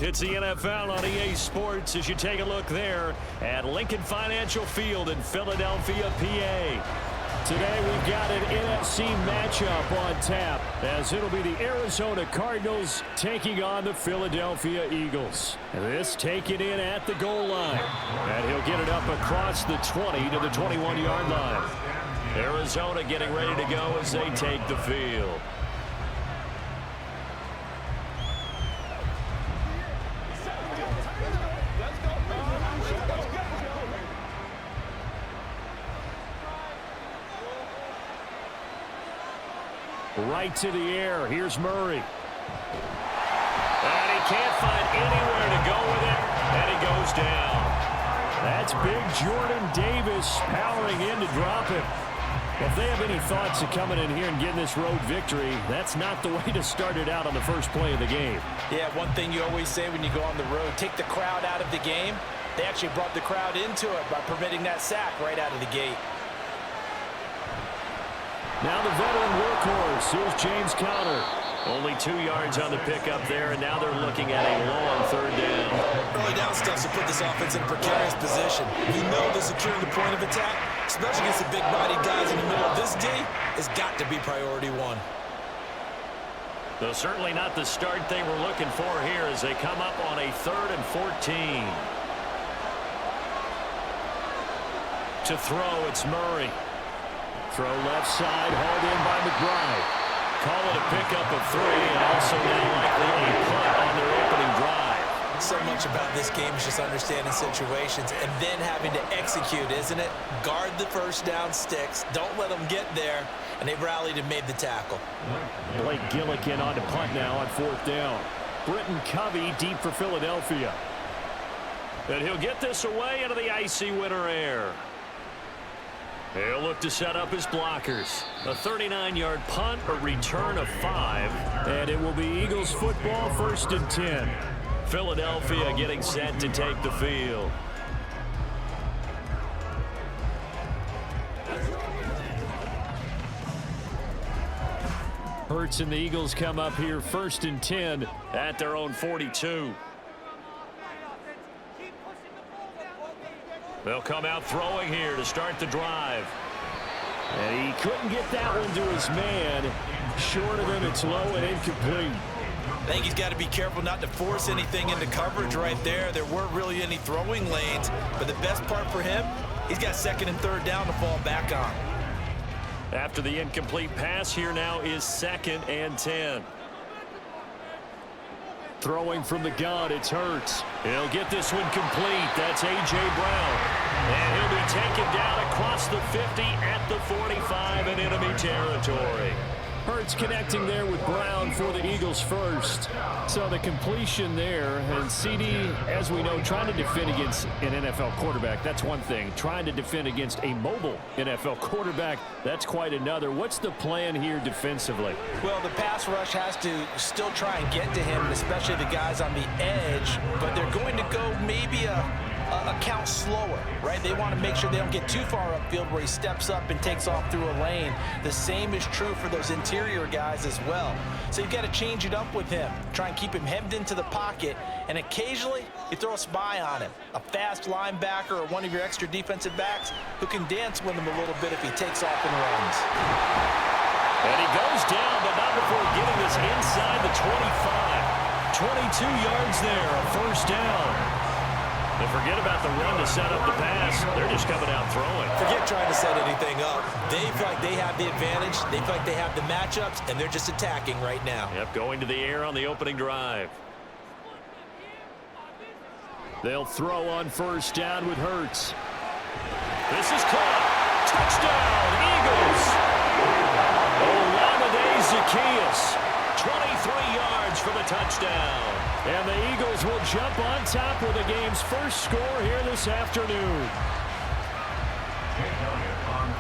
It's the NFL on EA Sports as you take a look there at Lincoln Financial Field in Philadelphia, PA. Today we've got an NFC matchup on tap as it'll be the Arizona Cardinals taking on the Philadelphia Eagles. This taken in at the goal line. And he'll get it up across the 20 to the 21-yard line. Arizona getting ready to go as they take the field. Right to the air. Here's Murray. And he can't find anywhere to go with it. And he goes down. That's big Jordan Davis powering in to drop it. If they have any thoughts of coming in here and getting this road victory, that's not the way to start it out on the first play of the game. Yeah, one thing you always say when you go on the road, take the crowd out of the game. They actually brought the crowd into it by permitting that sack right out of the gate. Now the veteran workhorse. Here's James Conner. Only 2 yards on the pickup there, and now they're looking at a long third down. Early down steps will put this offense in a precarious position. You know they're securing the point of attack, especially against the big-bodied guys in the middle of this D, has got to be priority one. Though certainly not the start they were looking for here as they come up on a 3rd and 14. To throw, it's Murray. Throw left side, hauled in by McBride. Call it a pickup of 3, and also now likely a punt on their opening drive. So much about this game is just understanding situations and then having to execute, isn't it? Guard the first down sticks. Don't let them get there. And they rallied and made the tackle. Blake Gillikin on to punt now on 4th down. Britton Covey deep for Philadelphia. And he'll get this away into the icy winter air. He'll look to set up his blockers. A 39-yard punt, a return of 5. And it will be Eagles football, 1st and 10. Philadelphia getting set to take the field. Hurts and the Eagles come up here 1st and 10 at their own 42. They'll come out throwing here to start the drive. And he couldn't get that one to his man. Short of him, it's low and incomplete. I think he's got to be careful not to force anything into coverage right there. There weren't really any throwing lanes. But the best part for him, he's got 2nd and 3rd down to fall back on. After the incomplete pass, here now is 2nd and 10. Throwing from the gun, it's Hurts. He'll get this one complete. That's A.J. Brown. And he'll be taken down across the 50 at the 45 in enemy territory. Hurts connecting there with Brown for the Eagles first. So the completion there, and CD, as we know, trying to defend against an NFL quarterback, that's one thing. Trying to defend against a mobile NFL quarterback, that's quite another. What's the plan here defensively? Well, the pass rush has to still try and get to him, especially the guys on the edge, but they're going to go maybe a count slower, right? They want to make sure they don't get too far upfield where he steps up and takes off through a lane. The same is true for those interior guys as well. So you've got to change it up with him. Try and keep him hemmed into the pocket, and occasionally you throw a spy on him. A fast linebacker or one of your extra defensive backs who can dance with him a little bit if he takes off and runs. And he goes down, but not before getting this inside the 25. 22 yards there, a 1st down. And forget about the run to set up the pass. They're just coming out throwing. Forget trying to set anything up. They feel like they have the advantage. They feel like they have the matchups, and they're just attacking right now. Yep, going to the air on the opening drive. They'll throw on 1st down with Hurts. This is caught. Touchdown, Eagles. Olamide Zaccheaus. 23 yards for the touchdown. And the Eagles will jump on top with the game's first score here this afternoon.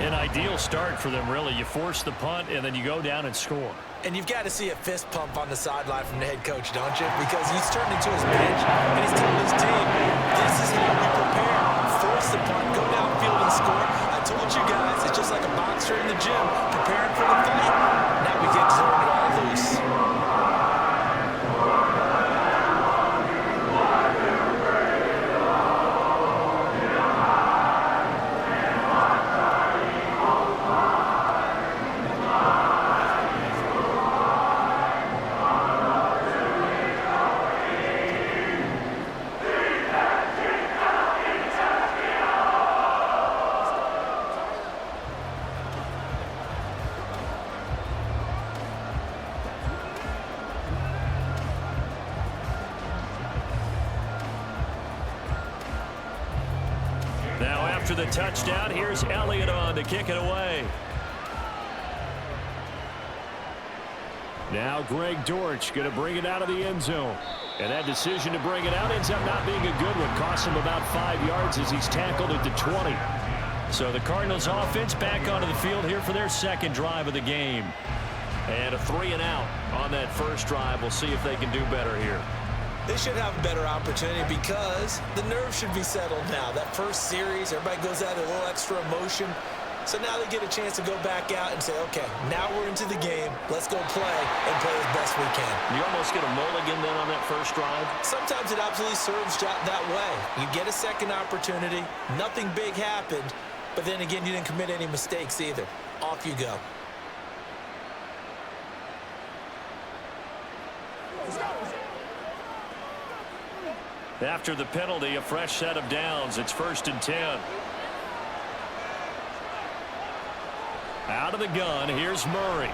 An ideal start for them, really. You force the punt, and then you go down and score. And you've got to see a fist pump on the sideline from the head coach, don't you? Because he's turned into his bench, and he's telling his team, this is how we prepare. Force the punt, go downfield and score. I told you guys, it's just like a boxer in the gym, preparing for the fight. Now we get to turn it all loose. After the touchdown, here's Elliott on to kick it away. Now Greg Dortch going to bring it out of the end zone. And that decision to bring it out ends up not being a good one. Costs him about 5 yards as he's tackled at the 20. So the Cardinals offense back onto the field here for their second drive of the game. And a 3-and-out on that first drive. We'll see if they can do better here. They should have a better opportunity because the nerves should be settled now. That first series, everybody goes out with a little extra emotion. So now they get a chance to go back out and say, okay, now we're into the game. Let's go play and play as best we can. You almost get a mulligan then on that first drive? Sometimes it absolutely serves that way. You get a second opportunity. Nothing big happened. But then again, you didn't commit any mistakes either. Off you go. After the penalty, a fresh set of downs. It's 1st and 10. Out of the gun, here's Murray.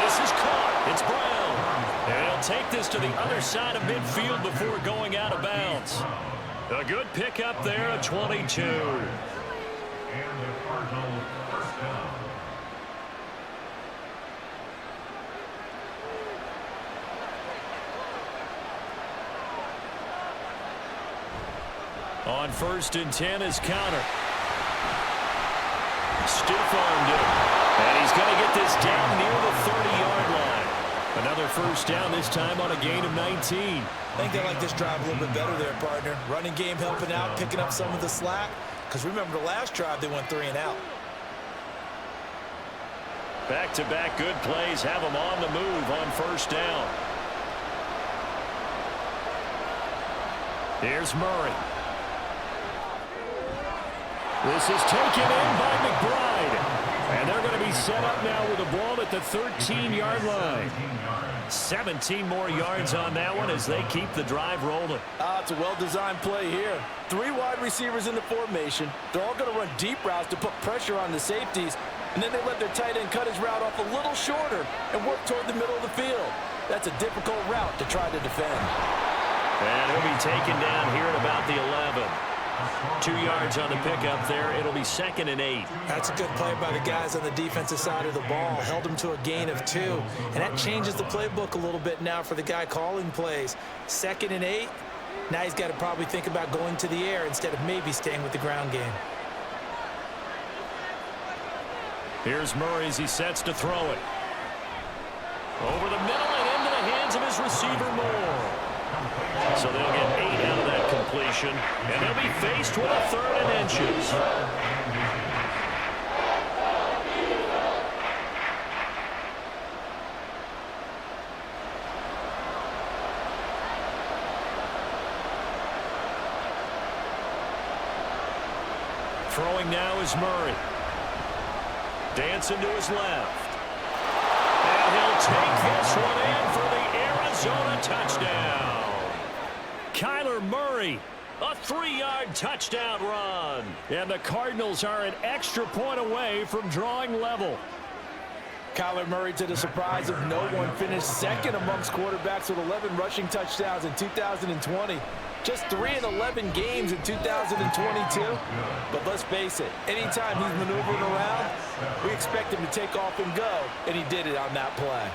This is caught. It's Brown. And he'll take this to the other side of midfield before going out of bounds. A good pickup there, a 22. And the Cardinals first down. On 1st and 10 is counter. Stiff-armed it. And he's going to get this down near the 30-yard line. Another first down, this time on a gain of 19. I think they like this drive a little bit better there, partner. Running game helping out, picking up some of the slack. Because remember the last drive, they went 3-and-out. Back-to-back good plays have them on the move on first down. Here's Murray. This is taken in by McBride. And they're going to be set up now with a ball at the 13-yard line. 17 more yards on that one as they keep the drive rolling. It's a well-designed play here. 3 wide receivers in the formation. They're all going to run deep routes to put pressure on the safeties. And then they let their tight end cut his route off a little shorter and work toward the middle of the field. That's a difficult route to try to defend. And he'll be taken down here at about the 11. 2 yards on the pickup there. It'll be 2nd and 8. That's a good play by the guys on the defensive side of the ball. Held him to a gain of 2. And that changes the playbook a little bit now for the guy calling plays. 2nd and 8. Now he's got to probably think about going to the air instead of maybe staying with the ground game. Here's Murray as he sets to throw it. Over the middle and into the hands of his receiver Moore. So they'll get 8 out of that completion, and they'll be faced with a 3rd and inches. Throwing now is Murray. Dancing to his left. And he'll take this one in for the Arizona touchdown. Kyler Murray, a 3-yard touchdown run. And the Cardinals are an extra point away from drawing level. Kyler Murray, to the surprise of no one, finished 2nd amongst quarterbacks with 11 rushing touchdowns in 2020. Just 3 in 11 games in 2022. But let's face it, anytime he's maneuvering around, we expect him to take off and go, and he did it on that play.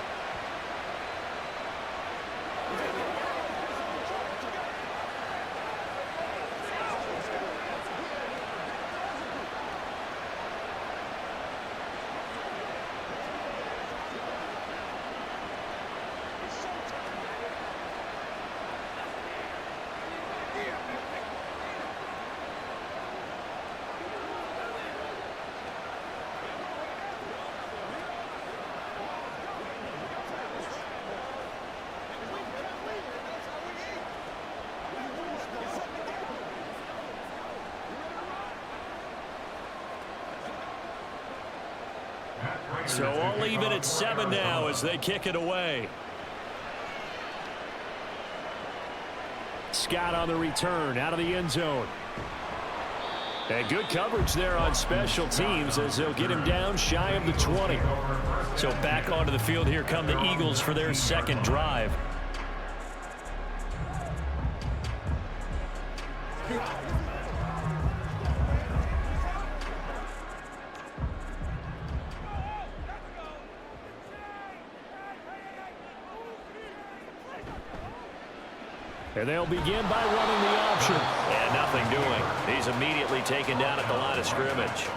So I'll leave it at 7 now as they kick it away. Scott on the return out of the end zone. And good coverage there on special teams as they'll get him down shy of the 20. So back onto the field here come the Eagles for their second drive. And they'll begin by running the option. And nothing doing. He's immediately taken down at the line of scrimmage.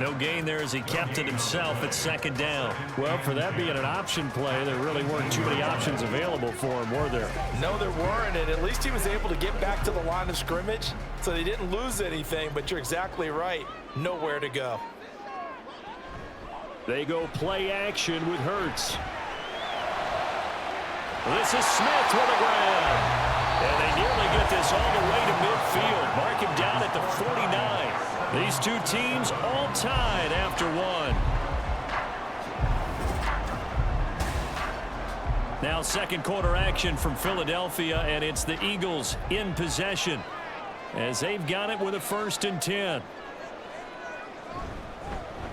No gain there as he kept it himself at second down. Well, for that being an option play, there really weren't too many options available for him, were there? No, there weren't, and at least he was able to get back to the line of scrimmage, so they didn't lose anything, but you're exactly right. Nowhere to go. They go play action with Hurts. This is Smith with a grab. And they nearly get this all the way to midfield. Mark him down at the 49. These two teams all tied after one. Now second quarter action from Philadelphia, and it's the Eagles in possession as they've got it with a 1st and 10.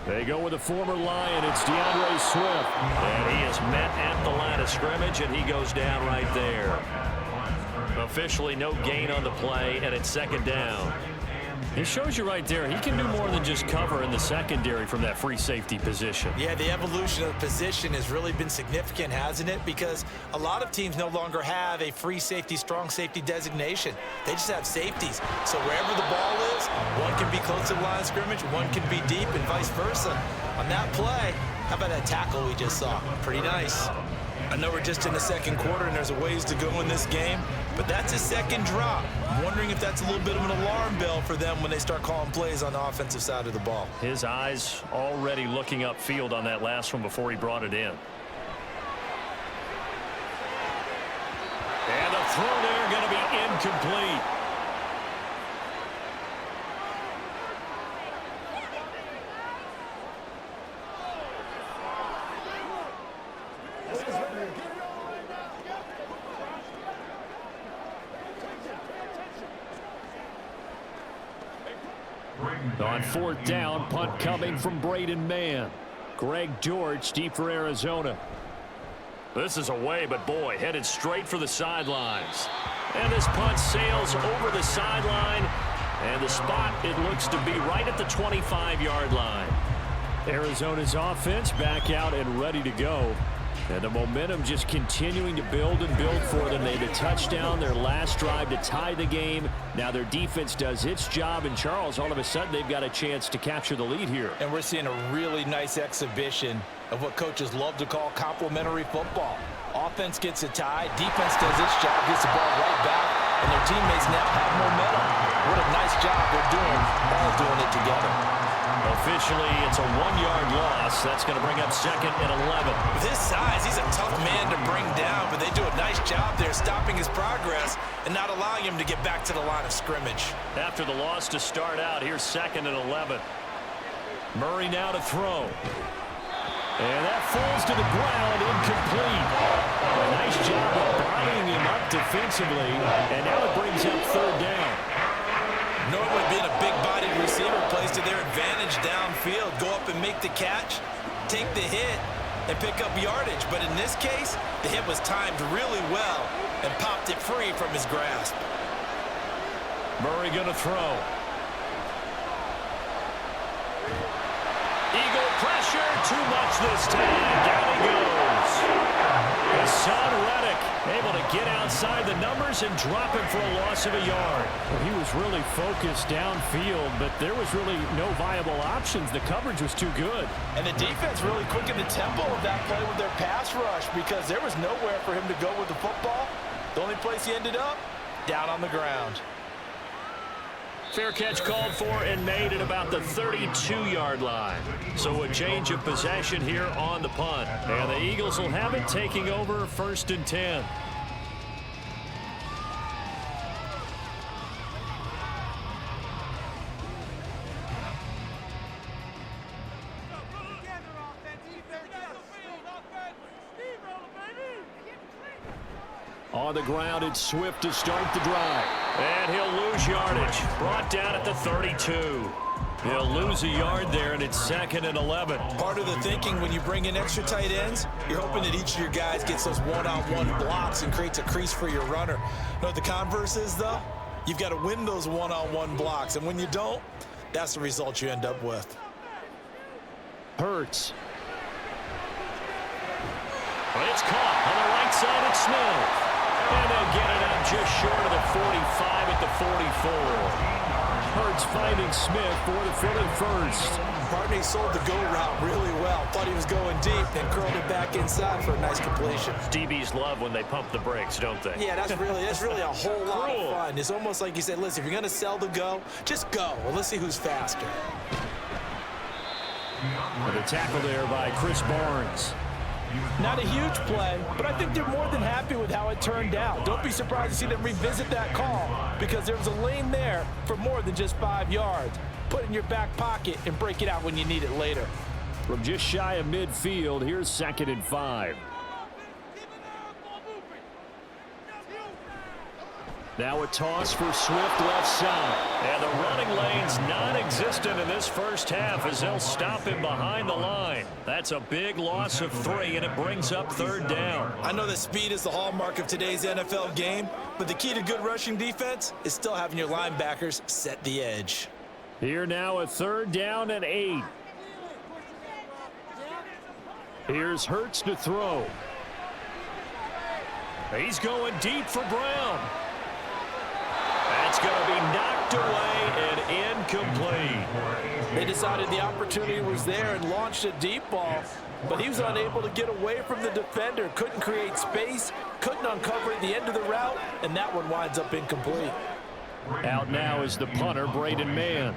They go with a former Lion. It's DeAndre Swift. And he is met at the line of scrimmage, and he goes down right there. Officially no gain on the play, and it's second down. It shows you right there, he can do more than just cover in the secondary from that free safety position. Yeah, the evolution of the position has really been significant, hasn't it? Because a lot of teams no longer have a free safety, strong safety designation. They just have safeties. So wherever the ball is, one can be close to the line of scrimmage, one can be deep, and vice versa. On that play, how about that tackle we just saw? Pretty nice. I know we're just in the second quarter and there's a ways to go in this game, but that's a second drop. I'm wondering if that's a little bit of an alarm bell for them when they start calling plays on the offensive side of the ball. His eyes already looking upfield on that last one before he brought it in. And the throw there going to be incomplete. On 4th down, punt coming from Braden Mann. Greg George deep for Arizona. This is away, but boy, headed straight for the sidelines. And this punt sails over the sideline. And the spot, it looks to be right at the 25-yard line. Arizona's offense back out and ready to go. And the momentum just continuing to build and build for them. They had a touchdown their last drive to tie the game. Now their defense does its job. And Charles, all of a sudden, they've got a chance to capture the lead here. And we're seeing a really nice exhibition of what coaches love to call complementary football. Offense gets a tie, defense does its job, gets the ball right back, and their teammates now have momentum. What a nice job they're doing, all doing it together. Officially, it's a 1-yard loss. That's going to bring up 2nd and 11. With his size, he's a tough man to bring down, but they do a nice job there stopping his progress and not allowing him to get back to the line of scrimmage. After the loss to start out, here's 2nd and 11. Murray now to throw. And that falls to the ground, incomplete. A nice job of buying him up defensively, and now it brings up 3rd down. Normally being a big-bodied receiver plays to their advantage downfield. Go up and make the catch, take the hit, and pick up yardage. But in this case, the hit was timed really well and popped it free from his grasp. Murray going to throw. Eagle pressure, too much this time. Down he goes. Hassan Reddick able to get outside the numbers and drop him for a loss of a yard. Well, he was really focused downfield, but there was really no viable options. The coverage was too good. And the defense really quickened the tempo of that play with their pass rush because there was nowhere for him to go with the football. The only place he ended up, down on the ground. Fair catch called for and made at about the 32-yard line. So a change of possession here on the punt. And the Eagles will have it, taking over 1st and 10. On the ground, it's Swift to start the drive. And he'll lose yardage. Brought down at the 32. He'll lose a yard there, and it's 2nd and 11. Part of the thinking when you bring in extra tight ends, you're hoping that each of your guys gets those one-on-one blocks and creates a crease for your runner. You know what the converse is, though? You've got to win those one-on-one blocks, and when you don't, that's the result you end up with. Hurts. It's caught on the right side. It's Smith. And they'll get it out just short 45 at the 44. Hurts finding Smith for the Philly first. Barney sold the go route really well. Thought he was going deep, then curled it back inside for a nice completion. DBs love when they pump the brakes, don't they? Yeah, that's really a whole lot of fun. It's almost like you said, listen, if you're going to sell the go, just go. Well, let's see who's faster. The tackle there by Chris Barnes. Not a huge play, but I think they're more than happy with how it turned out. Don't be surprised to see them revisit that call because there was a lane there for more than just 5 yards. Put it in your back pocket and break it out when you need it later. From just shy of midfield, here's 2nd and 5. Now a toss for Swift left side. And the running lane's non-existent in this first half as they'll stop him behind the line. That's a big loss of 3, and it brings up 3rd down. I know that speed is the hallmark of today's NFL game, but the key to good rushing defense is still having your linebackers set the edge. Here now a 3rd down and 8. Here's Hurts to throw. He's going deep for Brown. That's going to be knocked away and incomplete. They decided the opportunity was there and launched a deep ball, but he was unable to get away from the defender. Couldn't create space, couldn't uncover at the end of the route, and that one winds up incomplete. Out now is the punter, Braden Mann.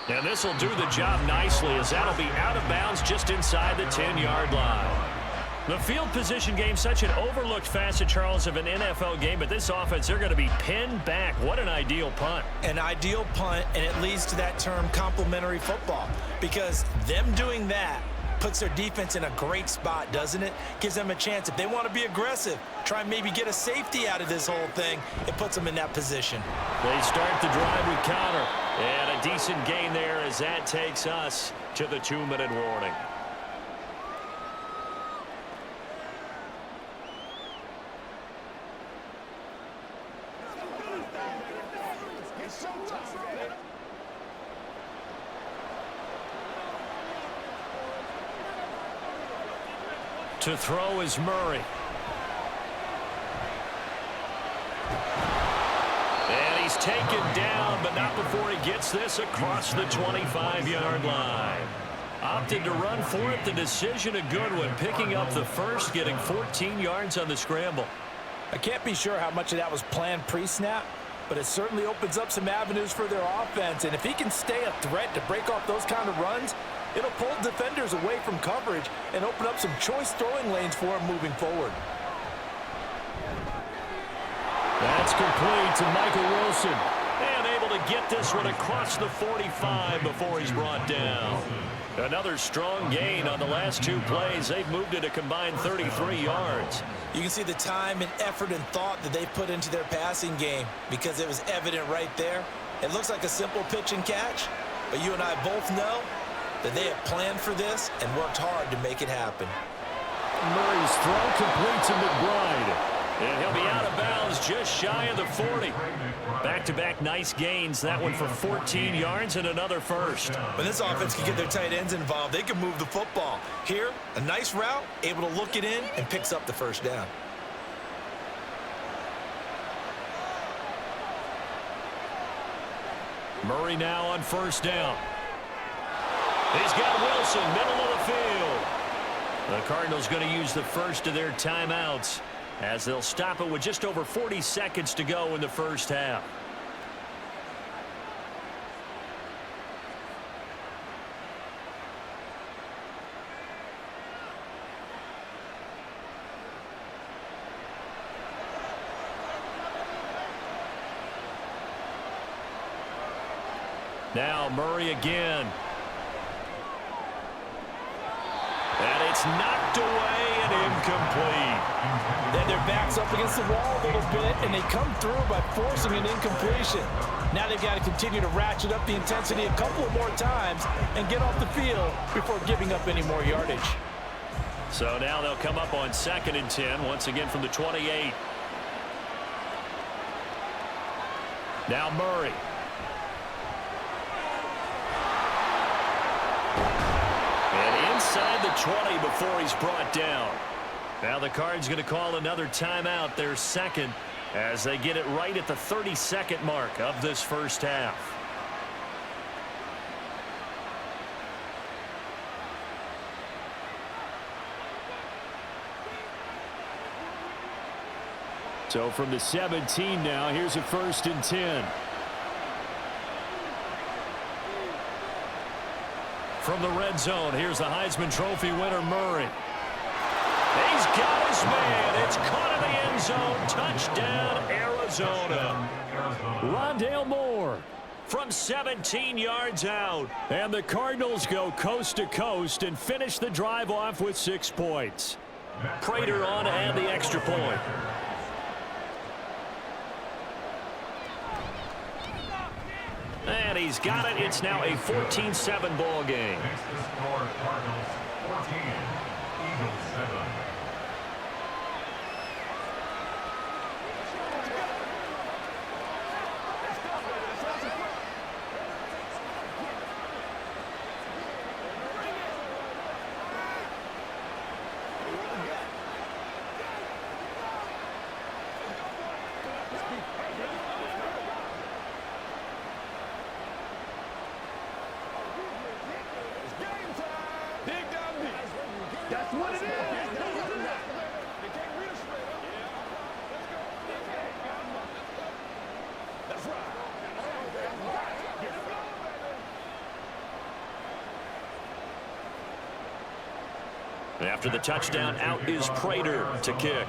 And this will do the job nicely as that'll be out of bounds just inside the 10-yard line. The field position game, such an overlooked facet, Charles, of an NFL game, but this offense, they're going to be pinned back. What an ideal punt. An ideal punt, and it leads to that term complementary football, because them doing that puts their defense in a great spot, doesn't it? Gives them a chance. If they want to be aggressive, try and maybe get a safety out of this whole thing, it puts them in that position. They start the drive with Connor. And a decent gain there as that takes us to the 2-minute warning. To throw is Murray. And he's taken down, but not before he gets this across the 25-yard line. Opted to run for it. The decision a good one. Picking up the first, getting 14 yards on the scramble. I can't be sure how much of that was planned pre-snap, but it certainly opens up some avenues for their offense. And if he can stay a threat to break off those kind of runs, it'll pull defenders away from coverage and open up some choice throwing lanes for him moving forward. That's complete to Michael Wilson. And able to get this one across the 45 before he's brought down. Another strong gain on the last 2 plays. They've moved it a combined 33 yards. You can see the time and effort and thought that they put into their passing game because it was evident right there. It looks like a simple pitch and catch, but you and I both know that they have planned for this and worked hard to make it happen. Murray's throw complete to McBride. And he'll be out of bounds just shy of the 40. Back-to-back nice gains. That one for 14 yards and another first. When this offense can get their tight ends involved, they can move the football. Here, a nice route, able to look it in, and picks up the first down. Murray now on first down. He's got Wilson, middle of the field. The Cardinals going to use the first of their timeouts as they'll stop it with just over 40 seconds to go in the first half. Now Murray again. And it's knocked away and incomplete. Then their back's up against the wall a little bit, and they come through by forcing an incompletion. Now they've got to continue to ratchet up the intensity a couple of more times and get off the field before giving up any more yardage. So now they'll come up on 2nd and 10, once again from the 28. Now Murray. And inside the 20 before he's brought down. Now the Cards going to call another timeout, their second, as they get it right at the 32nd mark of this first half. So from the 17 now, here's a 1st and 10. From the red zone, here's the Heisman Trophy winner, Murray. He's got his man. It's caught in the end zone. Touchdown, Arizona. Rondale Moore from 17 yards out. And the Cardinals go coast to coast and finish the drive off with 6 points. Prater on to add the extra point. And he's got it. It's now a 14-7 ball game. Next to score, Cardinals 14, Eagles 7. After the touchdown, out is Prater to kick.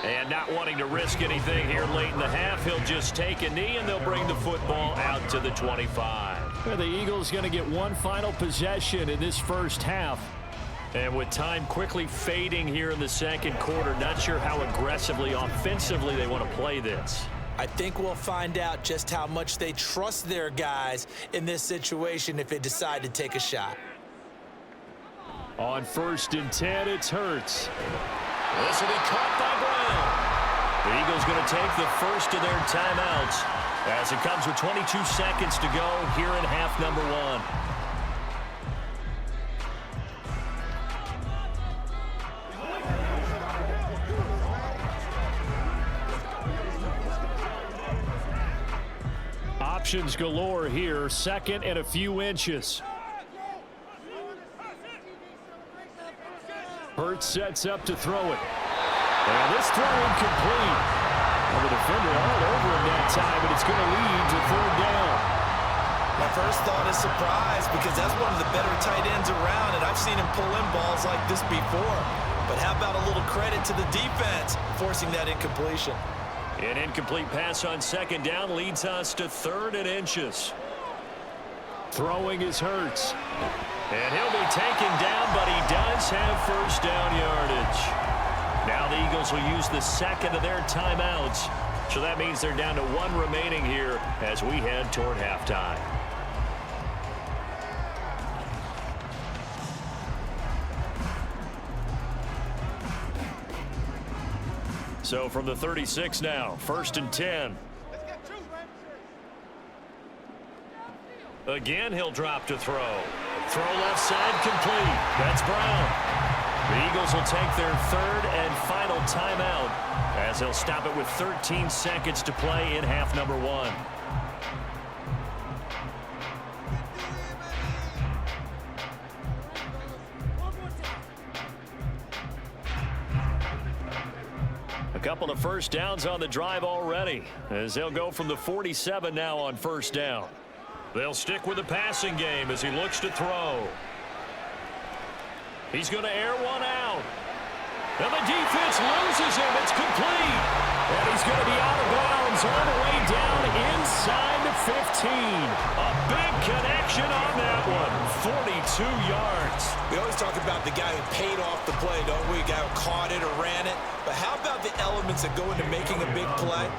And not wanting to risk anything here late in the half, he'll just take a knee and they'll bring the football out to the 25. Well, the Eagles going to get one final possession in this first half. And with time quickly fading here in the second quarter, not sure how aggressively, offensively they want to play this. I think we'll find out just how much they trust their guys in this situation if they decide to take a shot. On 1st and 10, it's Hurts. This will be caught by Brown. The Eagles going to take the first of their timeouts as it comes with 22 seconds to go here in half number 1. Options galore here. 2nd and a few inches. Hurts sets up to throw it. And this throw incomplete. Well, the defender all over him that time, but it's going to lead to 3rd down. My first thought is surprise because that's one of the better tight ends around, and I've seen him pull in balls like this before. But how about a little credit to the defense forcing that incompletion? An incomplete pass on 2nd down leads us to 3rd and inches. Throwing is Hurts. And he'll be taken down, but he does have 1st down yardage. Now the Eagles will use the 2nd of their timeouts. So that means they're down to 1 remaining here as we head toward halftime. So from the 36 now, 1st and 10. Again, he'll drop to throw. Throw left side complete. That's Brown. The Eagles will take their 3rd and final timeout as they'll stop it with 13 seconds to play in half number 1. A couple of 1st downs on the drive already as they'll go from the 47 now on 1st down. They'll stick with the passing game as he looks to throw. He's going to air one out. And the defense loses him. It's complete. And he's going to be out of bounds all the way down inside the 15. A big connection on that one. 42 yards. We always talk about the guy who paid off the play, don't we? The guy who caught it or ran it. But how about the elements that go into making a big play?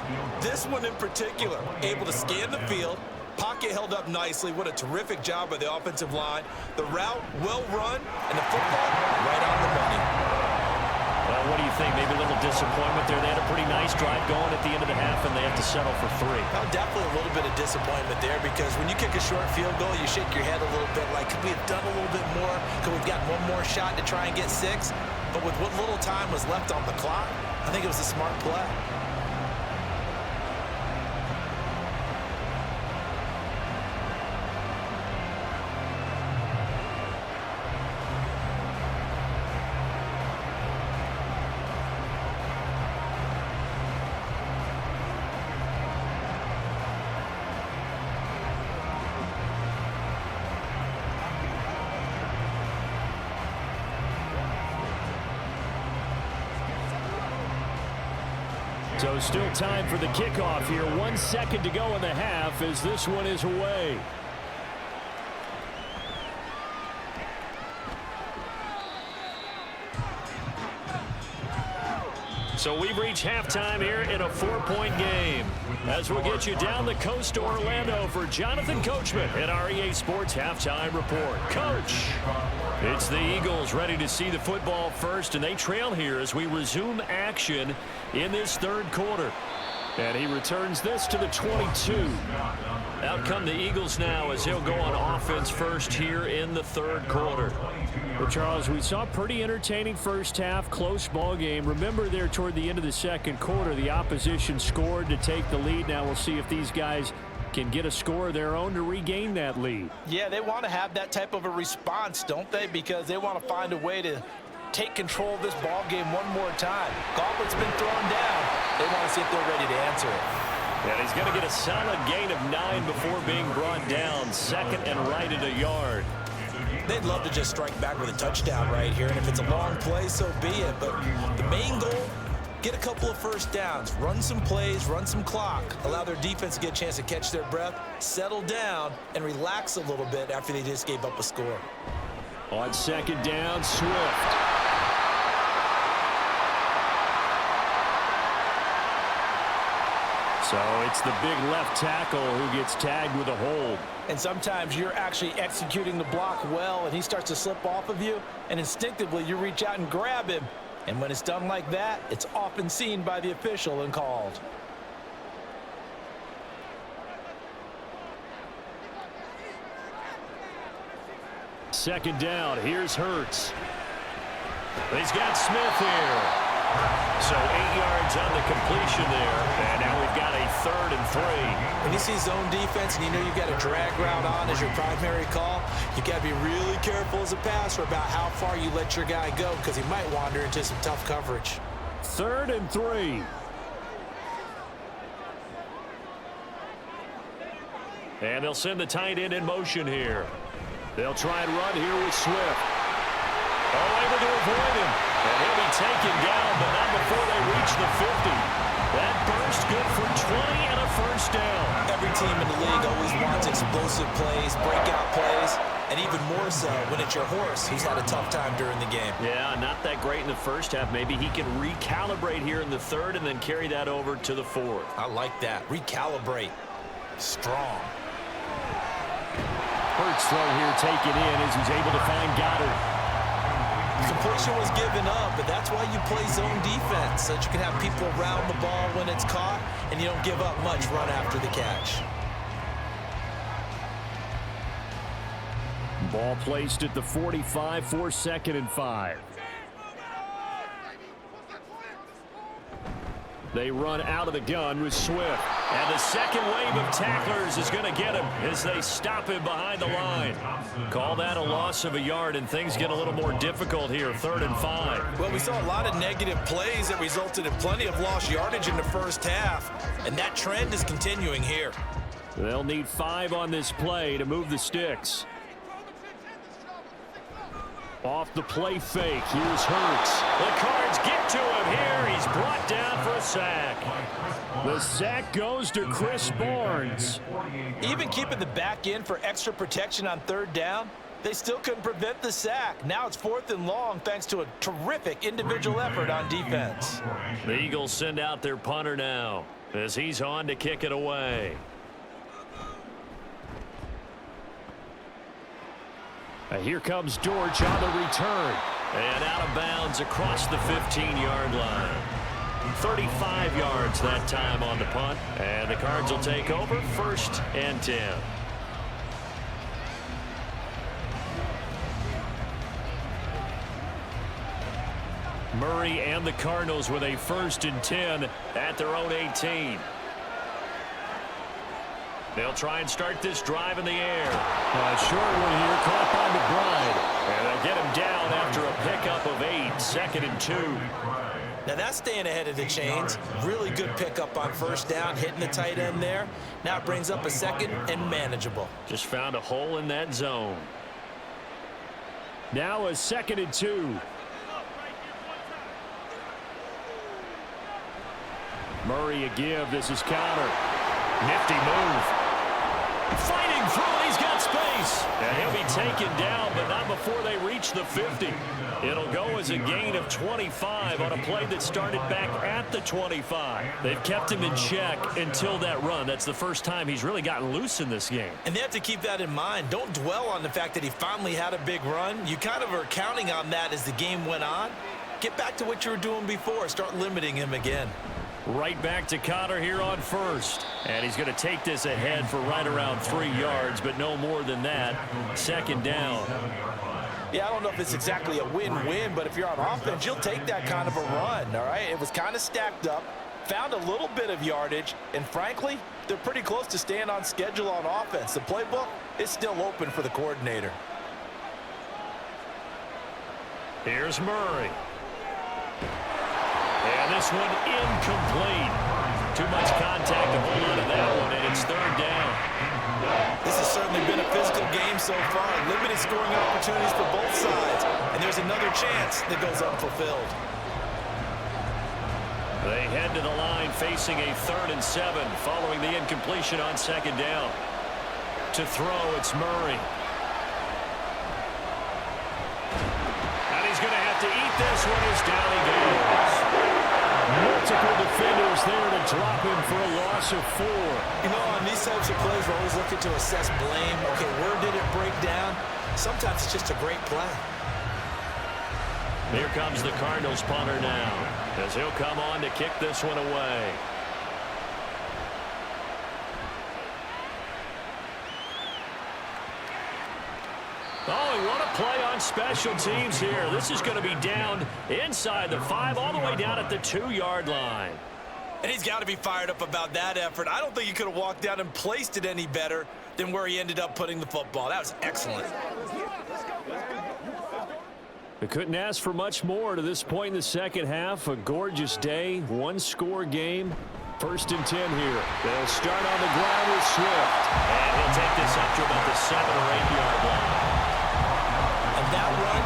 This one in particular, able to scan the field. Pocket held up nicely. What a terrific job by the offensive line. The route well run, and the football right on the money. Well, what do you think? Maybe a little disappointment there. They had a pretty nice drive going at the end of the half, and they have to settle for 3. Well, definitely a little bit of disappointment there, because when you kick a short field goal, you shake your head a little bit like, could we have done a little bit more? Could we have gotten one more shot to try and get 6? But with what little time was left on the clock, I think it was a smart play. So still time for the kickoff here. 1 second to go in the half as this one is away. So we've reached halftime here in a 4-point game. As we'll get you down the coast to Orlando for Jonathan Coachman at our EA Sports Halftime Report. Coach, it's the Eagles ready to see the football first, and they trail here as we resume action in this third quarter. And he returns this to the 22. Out come the Eagles now as he'll go on offense first here in the third quarter. Well, Charles, we saw a pretty entertaining first half, close ball game. Remember there toward the end of the second quarter, the opposition scored to take the lead. Now we'll see if these guys can get a score of their own to regain that lead. Yeah, they want to have that type of a response, don't they? Because they want to find a way to take control of this ball game one more time. Gauntlet's been thrown down. They want to see if they're ready to answer it. And he's going to get a solid gain of 9 before being brought down. Second and right at a yard. They'd love to just strike back with a touchdown right here, and if it's a long play, so be it. But the main goal, get a couple of first downs, run some plays, run some clock, allow their defense to get a chance to catch their breath, settle down, and relax a little bit after they just gave up a score. On second down, Swift. So it's the big left tackle who gets tagged with a hold. And sometimes you're actually executing the block well, and he starts to slip off of you, and instinctively you reach out and grab him. And when it's done like that, it's often seen by the official and called. Second down, here's Hurts. He's got Smith here. So 8 yards on the completion there, and now we've got a 3rd and 3. When you see zone defense and you know you've got a drag route on as your primary call, you've got to be really careful as a passer about how far you let your guy go, because he might wander into some tough coverage. 3rd and 3. And they'll send the tight end in motion here. They'll try and run here with Swift. Oh, able to avoid him. And he'll be taken down, but not before they reach the 50. That burst good for 20 and a first down. Every team in the league always wants explosive plays, breakout plays, and even more so when it's your horse who's had a tough time during the game. Yeah, not that great in the first half. Maybe he can recalibrate here in the third and then carry that over to the fourth. I like that. Recalibrate. Strong. Hurts throw here taken in as he's able to find Goddard. Completion was given up, but that's why you play zone defense, so that you can have people around the ball when it's caught, and you don't give up much run after the catch. Ball placed at the 45 for 2nd and 5. They run out of the gun with Swift. And the second wave of tacklers is going to get him as they stop him behind the line. Call that a loss of a yard, and things get a little more difficult here, 3rd and 5. Well, we saw a lot of negative plays that resulted in plenty of lost yardage in the first half, and that trend is continuing here. They'll need 5 on this play to move the sticks. Off the play fake, here's Hurts. The Cards get to him here. He's brought down for a sack. The sack goes to Chris Barnes. Even keeping the back end for extra protection on 3rd down, they still couldn't prevent the sack. Now it's 4th and long thanks to a terrific individual effort on defense. The Eagles send out their punter now as he's on to kick it away. Here comes Dortch on the return. And out of bounds across the 15-yard line. 35 yards that time on the punt. And the Cards will take over 1st and 10. Murray and the Cardinals with a 1st and 10 at their own 18. They'll try and start this drive in the air. A short one here, caught by McBride. And they'll get him down after a pickup of 8, 2nd and 2. Now that's staying ahead of the chains. Really good pickup on 1st down, hitting the tight end there. Now it brings up a 2nd and manageable. Just found a hole in that zone. Now a 2nd and 2. Murray a give. This is counter. Nifty move. Fighting through. He's got space. And he'll be taken down, but not before they reach the 50. It'll go as a gain of 25 on a play that started back at the 25. They've kept him in check until that run. That's the first time he's really gotten loose in this game. And they have to keep that in mind. Don't dwell on the fact that he finally had a big run. You kind of are counting on that as the game went on. Get back to what you were doing before. Start limiting him again. Right back to Connor here on 1st. And he's going to take this ahead for right around 3 yards, but no more than that. 2nd down. Yeah, I don't know if it's exactly a win-win, but if you're on offense, you'll take that kind of a run, all right? It was kind of stacked up, found a little bit of yardage, and frankly, they're pretty close to staying on schedule on offense. The playbook is still open for the coordinator. Here's Murray. And this one incomplete. Too much contact to hold on to that one, and it's 3rd down. This has certainly been a physical game so far. Limited scoring opportunities for both sides. And there's another chance that goes unfulfilled. They head to the line facing a 3rd and 7 following the incompletion on 2nd down. To throw, it's Murray. And he's going to have to eat this one as down he goes. Multiple defenders there to drop him for a loss of 4. You know, on these types of plays, we're always looking to assess blame. Okay, where did it break down? Sometimes it's just a great play. Here comes the Cardinals punter now, as he'll come on to kick this one away. Oh, what a play on special teams here. This is going to be down inside the 5, all the way down at the 2-yard line. And he's got to be fired up about that effort. I don't think he could have walked down and placed it any better than where he ended up putting the football. That was excellent. They couldn't ask for much more to this point in the second half. A gorgeous day, 1-score game. 1st and 10 here. They'll start on the ground with Swift. And he'll take this up to about the 7 or 8-yard line. And that run,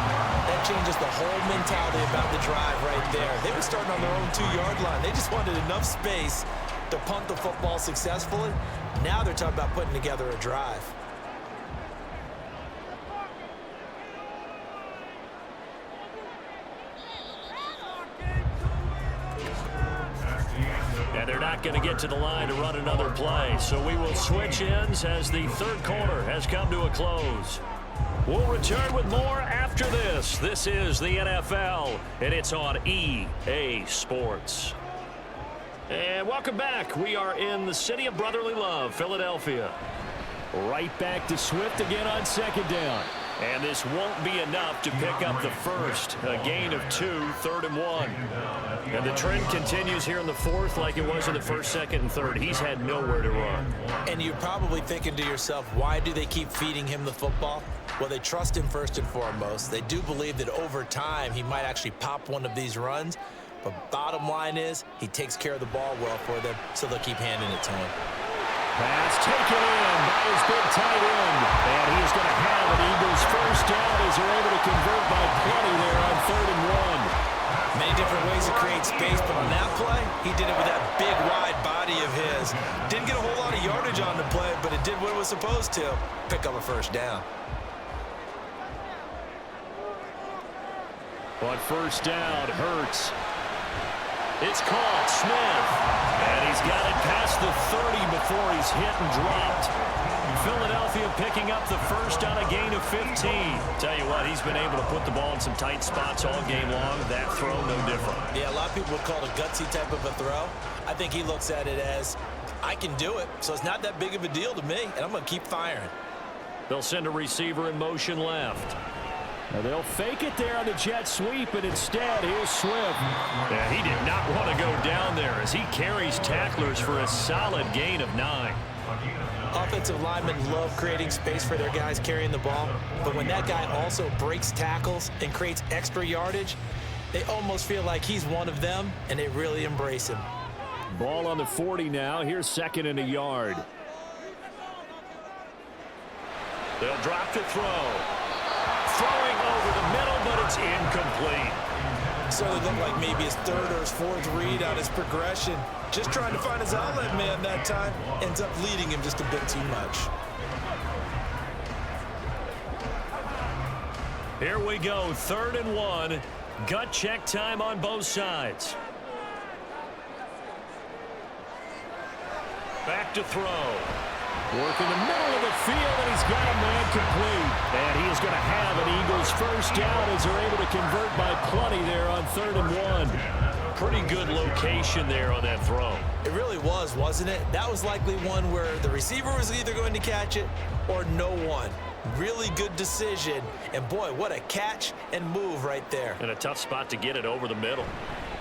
that changes the whole mentality about the drive right there. They were starting on their own 2-yard line. They just wanted enough space to punt the football successfully. Now they're talking about putting together a drive. And they're not going to get to the line to run another play. So we will switch ends as the 3rd quarter has come to a close. We'll return with more after this. This is the NFL, and it's on EA Sports. And welcome back. We are in the city of brotherly love, Philadelphia. Right back to Swift again on 2nd down. And this won't be enough to pick up the 1st. A gain of 2, 3rd and 1. And the trend continues here in the 4th like it was in the 1st, 2nd, and 3rd. He's had nowhere to run. And you're probably thinking to yourself, why do they keep feeding him the football? Well, they trust him first and foremost. They do believe that over time he might actually pop one of these runs. But bottom line is he takes care of the ball well for them, so they'll keep handing it to him. Pass taken in by his big tight end. And he's going to have an Eagles 1st down as they're able to convert by plenty there on 3rd and 1. Many different ways to create space, but on that play, he did it with that big, wide body of his. Didn't get a whole lot of yardage on the play, but it did what it was supposed to. Pick up a 1st down. On 1st down, Hurts. It's caught, Smith. And he's got it past the 30 before he's hit and dropped. Philadelphia picking up the first on a gain of 15. Tell you what, he's been able to put the ball in some tight spots all game long. That throw, no different. Yeah, a lot of people would call it a gutsy type of a throw. I think he looks at it as, I can do it, so it's not that big of a deal to me, and I'm going to keep firing. They'll send a receiver in motion left. Now they'll fake it there on the jet sweep, and instead, here's Swift. And he did not want to go down there as he carries tacklers for a solid gain of 9. Offensive linemen love creating space for their guys carrying the ball, but when that guy also breaks tackles and creates extra yardage, they almost feel like he's one of them, and they really embrace him. Ball on the 40 now. Here's 2nd and a yard. They'll drop to throw. Throwing over the middle, but it's incomplete. So it looked like maybe his 3rd or his 4th read on his progression. Just trying to find his outlet man that time. Ends up leading him just a bit too much. Here we go, 3rd and 1. Gut check time on both sides. Back to throw. Work in the middle of the field, and he's got a man complete. And he is going to have an Eagles first down as they're able to convert by plenty there on 3rd and 1. Pretty good location there on that throw. It really was, wasn't it? That was likely one where the receiver was either going to catch it or no one. Really good decision. And boy, what a catch and move right there. And a tough spot to get it over the middle.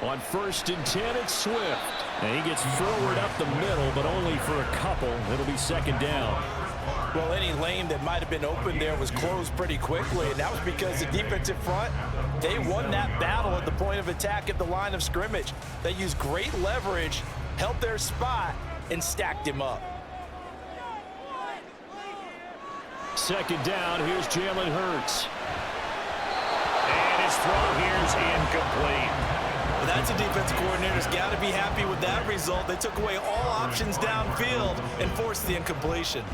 On 1st and 10, it's Swift. And he gets forward up the middle, but only for a couple. It'll be 2nd down. Well, any lane that might have been open there was closed pretty quickly, and that was because the defensive front, they won that battle at the point of attack at the line of scrimmage. They used great leverage, held their spot, and stacked him up. 2nd down, here's Jalen Hurts. And his throw here's incomplete. Well, that's a defense coordinator's got to be happy with that result. They took away all options downfield and forced the incompletion.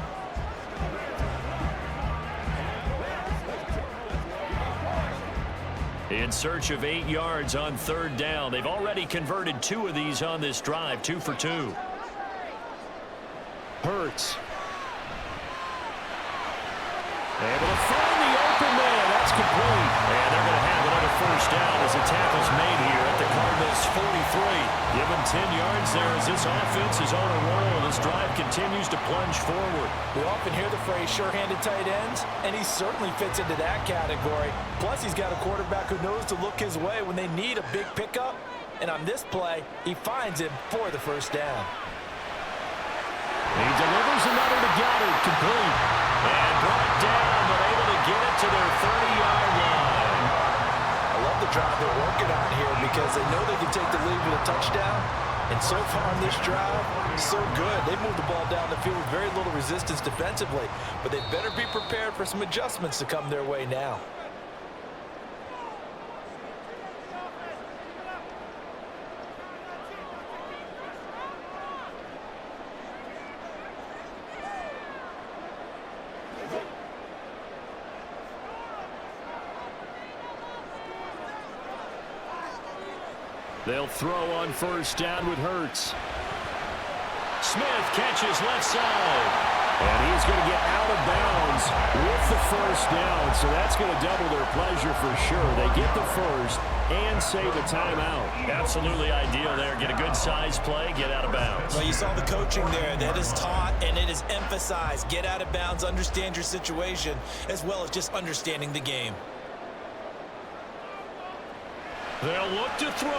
In search of 8 yards on 3rd down. They've already converted 2 of these on this drive, 2 for 2. Hurts. Able to find the open man. That's complete. And they're going to have another first down as the tackle's made here at the Cardinals' 43. Give them 10 yards there as this offense is on a roll. This drive continues to plunge forward. We often hear the phrase sure-handed tight ends, and he certainly fits into that category. Plus, he's got a quarterback who knows to look his way when they need a big pickup. And on this play, he finds him for the first down. He delivers another to Goddard, complete. And brought down, but able to get it to their 30-yard line. I love the drive they're working on here because they know they can take the lead with a touchdown. And so far on this drive, so good. They moved the ball down the field with very little resistance defensively, but they better be prepared for some adjustments to come their way now. They'll throw on first down with Hurts. Smith catches left side. And he's going to get out of bounds with the first down. So that's going to double their pleasure for sure. They get the first and save a timeout. Absolutely ideal there. Get a good size play, get out of bounds. Well, you saw the coaching there. That is taught and it is emphasized. Get out of bounds, understand your situation, as well as just understanding the game. They'll look to throw.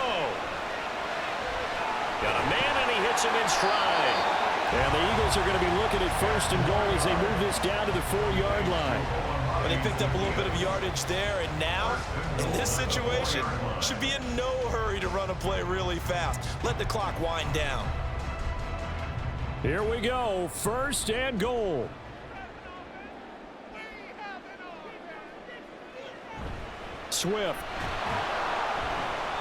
Got a man, and he hits him in stride. And the Eagles are going to be looking at 1st and goal as they move this down to the 4-yard line. But they picked up a little bit of yardage there, and now, in this situation, should be in no hurry to run a play really fast. Let the clock wind down. Here we go, 1st and goal. Swift.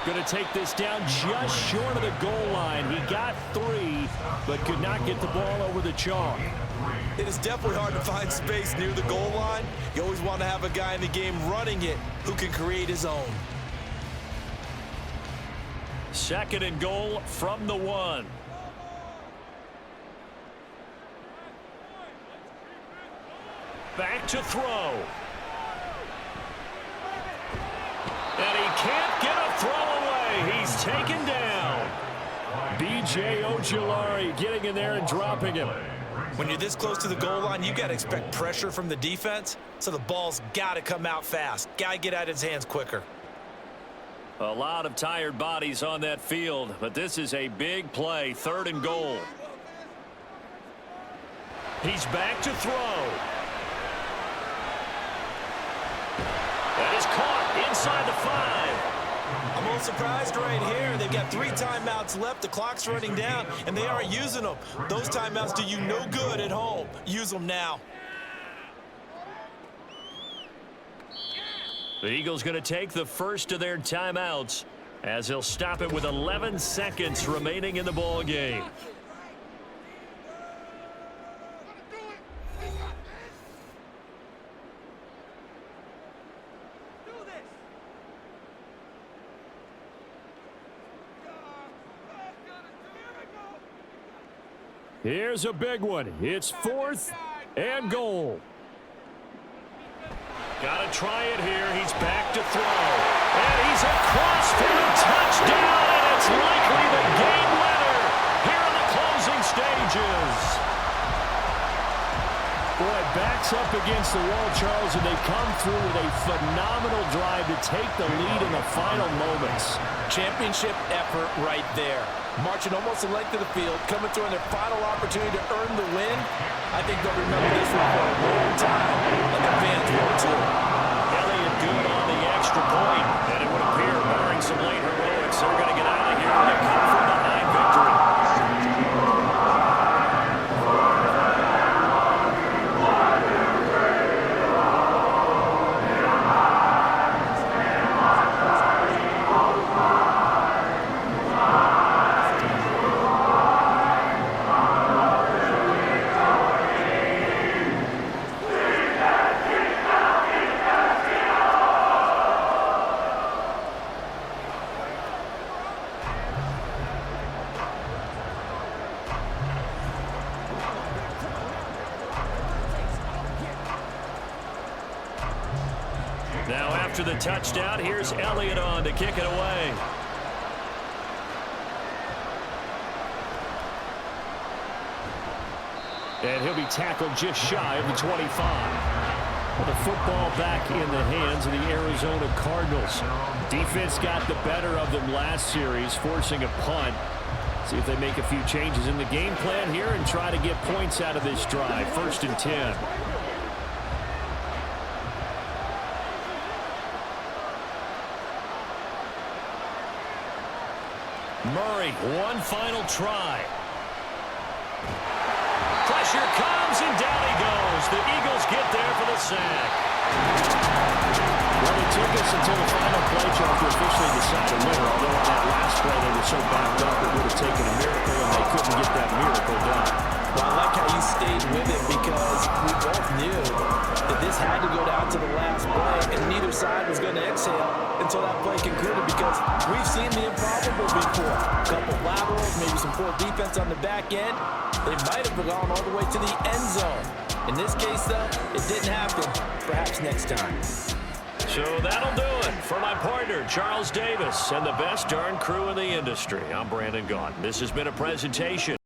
Going to take this down just short of the goal line. He got 3, but could not get the ball over the chalk. It is definitely hard to find space near the goal line. You always want to have a guy in the game running it who can create his own. 2nd and goal from the 1. Back to throw. And he can't get a throw away. He's taken down. B.J. Ojulari getting in there and dropping him. When you're this close to the goal line, you got to expect pressure from the defense, so the ball's got to come out fast. Got to get out of his hands quicker. A lot of tired bodies on that field, but this is a big play, 3rd and goal. He's back to throw. That is caught inside the 5. I'm a little surprised right here. They've got 3 timeouts left. The clock's running down, and they aren't using them. Those timeouts do you no good at home. Use them now. The Eagles going to take the first of their timeouts as they'll stop it with 11 seconds remaining in the ball game. Here's a big one. It's 4th and goal. Got to try it here. He's back to throw. And he's across for a touchdown, and it's likely the game winner here in the closing stages. Boy, backs up against the wall, Charles, and they come through with a phenomenal drive to take the lead in the final moments. Championship effort right there. Marching almost the length of the field, coming through on their final opportunity to earn the win. I think they'll remember this one for a long time, and the fans will too. Elliott good on the extra point, and it would appear, barring some late heroics, they're going to get out of here with a come from behind victory. Now after the touchdown, here's Elliott on to kick it away. And he'll be tackled just shy of the 25. Well, the football back in the hands of the Arizona Cardinals. Defense got the better of them last series, forcing a punt. See if they make a few changes in the game plan here and try to get points out of this drive. 1st and 10. Murray, one final try. Pressure comes, and down he goes. The Eagles get there for the sack. Well, it took us until the final play, John, to officially decide a winner. Although on that last play, they were so backed up, it would have taken a miracle, and they couldn't get that miracle done. Well, I like how you stayed with it because we both knew that this had to go down to the last play, and neither side was going to exhale until that play concluded because we've seen the improbable before. A couple laterals, maybe some poor defense on the back end. They might have gone all the way to the end zone. In this case, though, it didn't happen. Perhaps next time. So that'll do it for my partner, Charles Davis, and the best darn crew in the industry. I'm Brandon Gaudin. This has been a presentation